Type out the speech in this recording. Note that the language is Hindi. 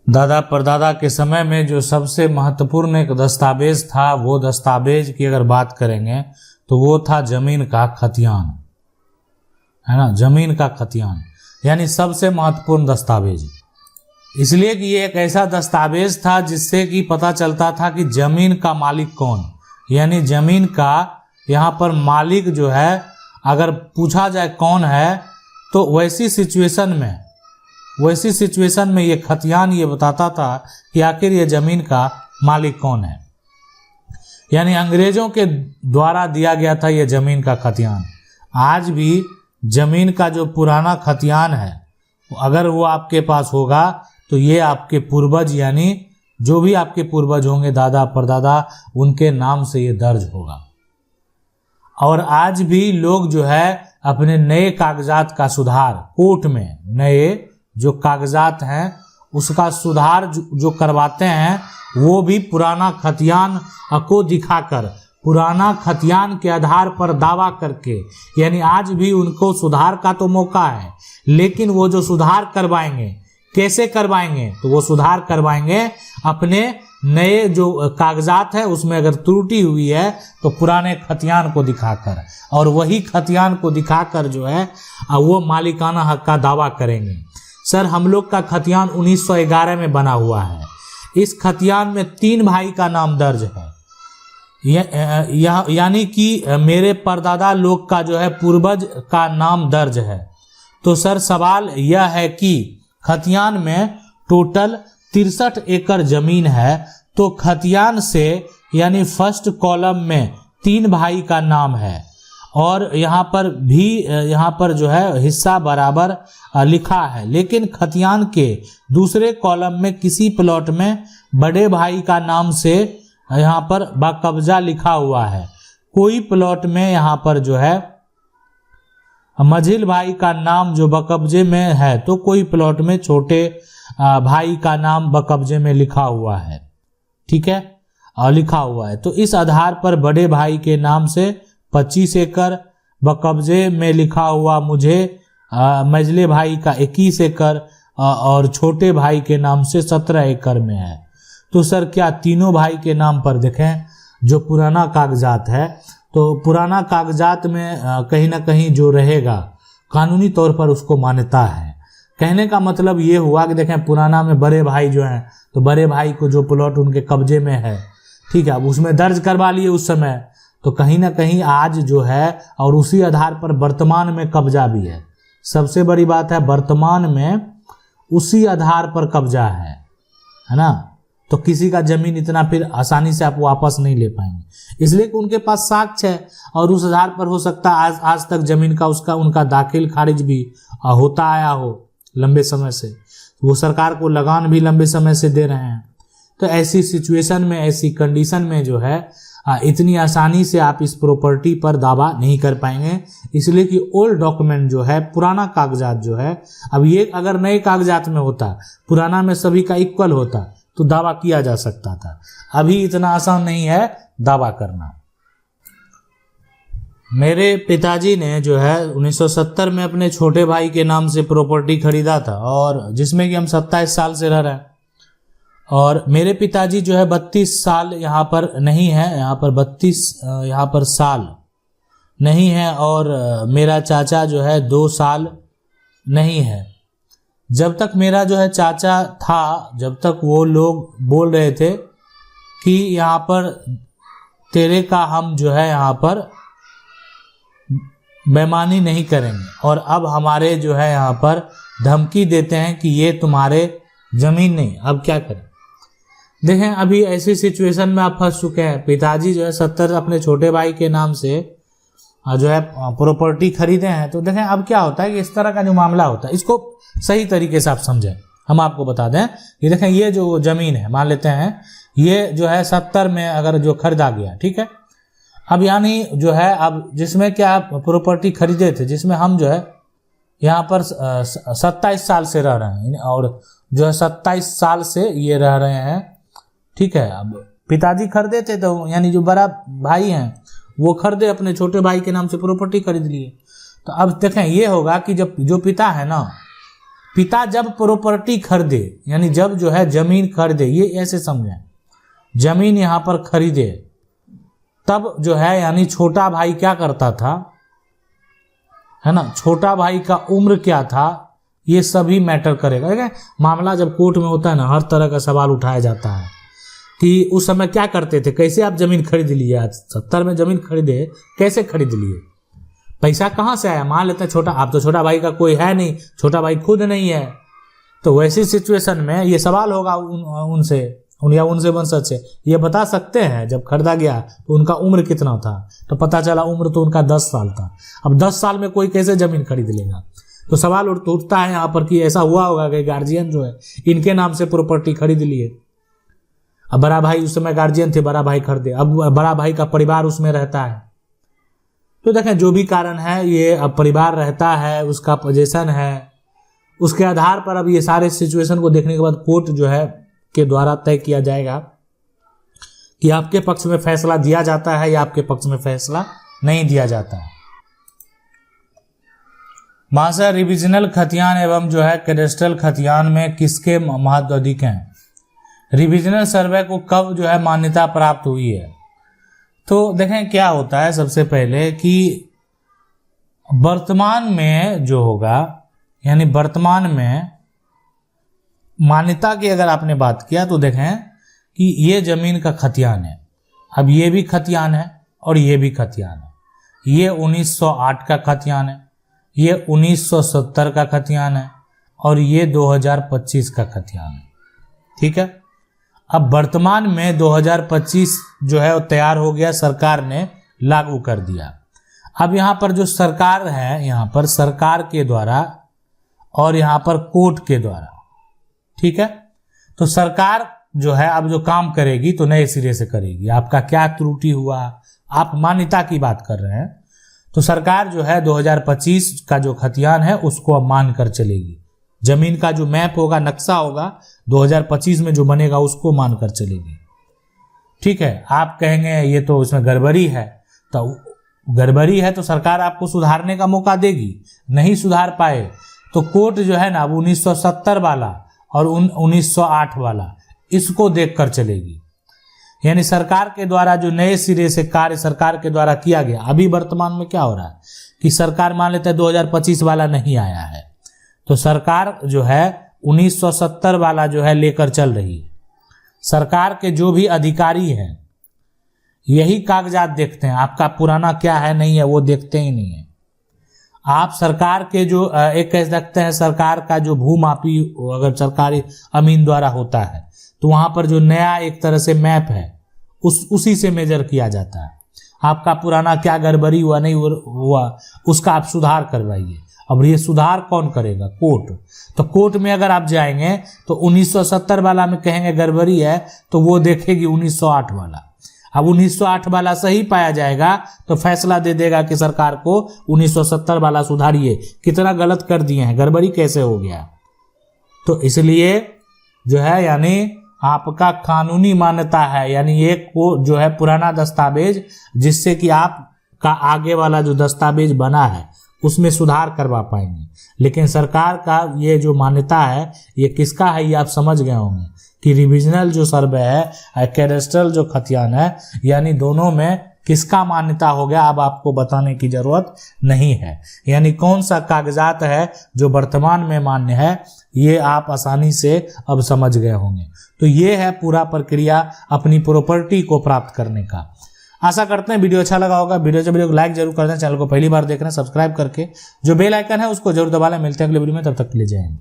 दादा परदादा के समय में जो सबसे महत्वपूर्ण एक दस्तावेज था, वो दस्तावेज की अगर बात करेंगे तो वो था जमीन का खतियान, है ना। जमीन का खतियान यानी सबसे महत्वपूर्ण दस्तावेज, इसलिए कि ये एक ऐसा दस्तावेज था जिससे कि पता चलता था कि जमीन का मालिक कौन, यानी जमीन का यहाँ पर मालिक जो है अगर पूछा जाए कौन है, तो वैसी सिचुएशन में ये खतियान ये बताता था कि आखिर ये जमीन का मालिक कौन है। यानी अंग्रेजों के द्वारा दिया गया था ये जमीन का खतियान। आज भी जमीन का जो पुराना खतियान है, अगर वो आपके पास होगा तो ये आपके पूर्वज, यानी जो भी आपके पूर्वज होंगे, दादा परदादा, उनके नाम से ये दर्ज होगा। और आज भी लोग जो है अपने नए कागजात का सुधार, कोर्ट में नए जो कागजात हैं उसका सुधार जो करवाते हैं, वो भी पुराना खतियान को दिखाकर, पुराना खतियान के आधार पर दावा करके, यानी आज भी उनको सुधार का तो मौका है, लेकिन वो जो सुधार करवाएंगे, कैसे करवाएंगे, तो वो सुधार करवाएंगे अपने नए जो कागजात है उसमें अगर त्रुटि हुई है तो पुराने खतियान को दिखाकर, और वही खतियान को दिखाकर जो है वो मालिकाना हक का दावा करेंगे। सर, हम लोग का खतियान 1911 में बना हुआ है। इस खतियान में 3 भाई का नाम दर्ज है, यानी कि मेरे परदादा लोग का जो है पूर्वज का नाम दर्ज है। तो सर सवाल यह है कि खतियान में टोटल 63 एकड़ जमीन है, तो खतियान से यानी फर्स्ट कॉलम में 3 भाई का नाम है, और यहाँ पर जो है हिस्सा बराबर लिखा है, लेकिन खतियान के दूसरे कॉलम में किसी प्लॉट में बड़े भाई का नाम से यहाँ पर बाकब्जा लिखा हुआ है। कोई प्लॉट में यहाँ पर जो है मझिल भाई का नाम जो बकब्जे में है, तो कोई प्लॉट में छोटे भाई का नाम बकब्जे में लिखा हुआ है, ठीक है, और लिखा हुआ है। तो इस आधार पर बड़े भाई के नाम से 25 एकड़, बकब्जे में लिखा हुआ मुझे मझले भाई का 21 एकड़ और छोटे भाई के नाम से 17 एकड़ में है। तो सर क्या तीनों भाई के नाम पर देखें जो पुराना कागजात है, तो पुराना कागजात में कहीं ना कहीं जो रहेगा कानूनी तौर पर उसको मान्यता है। कहने का मतलब ये हुआ कि देखें पुराना में बड़े भाई जो हैं, तो बड़े भाई को जो प्लॉट उनके कब्जे में है, ठीक है, अब उसमें दर्ज करवा लिए उस समय, तो कहीं ना कहीं आज जो है और उसी आधार पर वर्तमान में कब्जा भी है। सबसे बड़ी बात है वर्तमान में उसी आधार पर कब्जा है ना। तो किसी का जमीन इतना फिर आसानी से आप वापस नहीं ले पाएंगे, इसलिए कि उनके पास साक्ष्य है, और उस आधार पर हो सकता है आज तक जमीन का उनका दाखिल खारिज भी होता आया हो लंबे समय से, वो सरकार को लगान भी लंबे समय से दे रहे हैं। तो ऐसी सिचुएशन में, ऐसी कंडीशन में जो है इतनी आसानी से आप इस प्रॉपर्टी पर दावा नहीं कर पाएंगे, इसलिए कि ओल्ड डॉक्यूमेंट जो है, पुराना कागजात जो है, अब ये अगर नए कागजात में होता, पुराना में सभी का इक्वल होता, तो दावा किया जा सकता था। अभी इतना आसान नहीं है दावा करना। मेरे पिताजी ने जो है 1970 में अपने छोटे भाई के नाम से प्रॉपर्टी खरीदा था, और जिसमें कि हम 27 साल से रह रहे हैं, और मेरे पिताजी जो है 32 साल यहाँ पर नहीं है, यहाँ पर 32 यहाँ पर साल नहीं है, और मेरा चाचा जो है 2 साल नहीं है। जब तक मेरा जो है चाचा था, जब तक वो लोग बोल रहे थे कि यहाँ पर तेरे का हम जो है यहाँ पर बेईमानी नहीं करेंगे, और अब हमारे जो है यहाँ पर धमकी देते हैं कि ये तुम्हारे जमीन नहीं। अब क्या करें? देखें अभी ऐसी सिचुएशन में आप फंस चुके हैं। पिताजी जो है 70 अपने छोटे भाई के नाम से जो है प्रॉपर्टी खरीदे हैं। तो देखें अब क्या होता है कि इस तरह का जो मामला होता है, इसको सही तरीके से आप समझें। हम आपको बता दें कि देखें ये जो जमीन है, मान लेते हैं ये जो है 70 में अगर जो खरीदा गया, ठीक है, अब यानी जो है अब जिसमें क्या प्रॉपर्टी खरीदे थे, जिसमें हम जो है यहाँ पर 27 साल से रह रहे हैं, और जो है 27 साल से ये रह रहे हैं, ठीक है। अब पिताजी खरीदे थे, तो यानी जो बड़ा भाई हैं वो खरीदे, अपने छोटे भाई के नाम से प्रॉपर्टी खरीद लिए। तो अब देखें ये होगा कि जब जो पिता है ना, पिता जब प्रॉपर्टी खरीदे, यानी जब जो है जमीन खरीदे, ये ऐसे समझें, जमीन यहाँ पर खरीदे, तब जो है यानी छोटा भाई क्या करता था, है ना, छोटा भाई का उम्र क्या था, ये सभी मैटर करेगा। ठीक है, मामला जब कोर्ट में होता है ना, हर तरह का सवाल उठाया जाता है कि उस समय क्या करते थे, कैसे आप जमीन खरीद लिए, आज 70 में जमीन खरीदे, कैसे खरीद लिए, पैसा कहाँ से आया। मान लेते हैं छोटा, आप तो छोटा भाई का कोई है नहीं, छोटा भाई खुद नहीं है, तो वैसी सिचुएशन में ये सवाल होगा उनसे या उनसे वंशज से, ये बता सकते हैं जब खरीदा गया तो उनका उम्र कितना था, तो पता चला उम्र तो उनका 10 साल था। अब 10 साल में कोई कैसे जमीन खरीद लेगा, तो सवाल उठता है यहाँ पर कि ऐसा हुआ होगा कि गार्जियन जो है इनके नाम से प्रॉपर्टी खरीद लिए। अब बड़ा भाई उस समय गार्जियन थे, बड़ा भाई खरीदे, अब बड़ा भाई का परिवार उसमें रहता है, तो देखें जो भी कारण है, ये अब परिवार रहता है, उसका पोजीशन है, उसके आधार पर अब ये सारे सिचुएशन को देखने के बाद कोर्ट जो है के द्वारा तय किया जाएगा कि आपके पक्ष में फैसला दिया जाता है या आपके पक्ष में फैसला नहीं दिया जाता है। महाशय, रिविजनल खतियान एवं जो है कैडेस्ट्रल खतियान में किसके महत्व अधिक हैं? रिविजनल सर्वे को कब जो है मान्यता प्राप्त हुई है? तो देखें क्या होता है, सबसे पहले कि वर्तमान में जो होगा, यानी वर्तमान में मान्यता की अगर आपने बात किया तो देखें कि ये जमीन का खतियान है, अब ये भी खतियान है और ये भी खतियान है, ये 1908 का खतियान है, ये 1970 का खतियान है और ये 2025 का खतियान है। ठीक है, अब वर्तमान में 2025 जो है वो तैयार हो गया, सरकार ने लागू कर दिया। अब यहाँ पर जो सरकार है, यहाँ पर सरकार के द्वारा और यहाँ पर कोर्ट के द्वारा, ठीक है, तो सरकार जो है अब जो काम करेगी तो नए सिरे से करेगी। आपका क्या त्रुटि हुआ, आप मान्यता की बात कर रहे हैं, तो सरकार जो है 2025 का जो खतियान है उसको अब मान कर चलेगी। जमीन का जो मैप होगा, नक्शा होगा, 2025 में जो बनेगा उसको मान कर चलेगी। ठीक है, आप कहेंगे ये तो इसमें गड़बड़ी है, तो गड़बड़ी है तो सरकार आपको सुधारने का मौका देगी, नहीं सुधार पाए तो कोर्ट जो है ना अब 1970 वाला और 1908 वाला इसको देखकर चलेगी। यानी सरकार के द्वारा जो नए सिरे से कार्य सरकार के द्वारा किया गया, अभी वर्तमान में क्या हो रहा है कि सरकार मान लेते हैं 2025 वाला नहीं आया है, तो सरकार जो है 1970 वाला जो है लेकर चल रही है। सरकार के जो भी अधिकारी हैं यही कागजात देखते हैं, आपका पुराना क्या है नहीं है वो देखते ही नहीं है। आप सरकार के जो एक कह सकते हैं सरकार का जो भूमापी अगर सरकारी अमीन द्वारा होता है तो वहां पर जो नया एक तरह से मैप है उसी से मेजर किया जाता है। आपका पुराना क्या गड़बड़ी हुआ नहीं हुआ उसका आप सुधार करवाइए। अब ये सुधार कौन करेगा? कोर्ट। तो कोर्ट में अगर आप जाएंगे तो 1970 वाला में कहेंगे गड़बड़ी है तो वो देखेगी 1908 वाला। अब 1908 वाला सही पाया जाएगा तो फैसला दे देगा कि सरकार को 1970 वाला सुधारिए, कितना गलत कर दिए हैं, गड़बड़ी कैसे हो गया। तो इसलिए जो है यानी आपका कानूनी मान्यता है, यानी एक को जो है पुराना दस्तावेज जिससे कि आपका आगे वाला जो दस्तावेज बना है उसमें सुधार करवा पाएंगे। लेकिन सरकार का ये जो मान्यता है ये किसका है ये आप समझ गए होंगे कि रिविजनल जो सर्वे है, कैडेस्ट्रल जो खतियान है, यानी दोनों में किसका मान्यता हो गया अब आपको बताने की जरूरत नहीं है। यानी कौन सा कागजात है जो वर्तमान में मान्य है ये आप आसानी से अब समझ गए होंगे। तो ये है पूरा प्रक्रिया अपनी प्रॉपर्टी को प्राप्त करने का। आशा करते हैं वीडियो अच्छा लगा होगा। वीडियो को लाइक जरूर कर दें। चैनल को पहली बार देख रहे हैं सब्सक्राइब करके जो बेल आइकन है उसको जरूर दबा लें। मिलते हैं अगले वीडियो में, तब तक के लिए जय हिंद।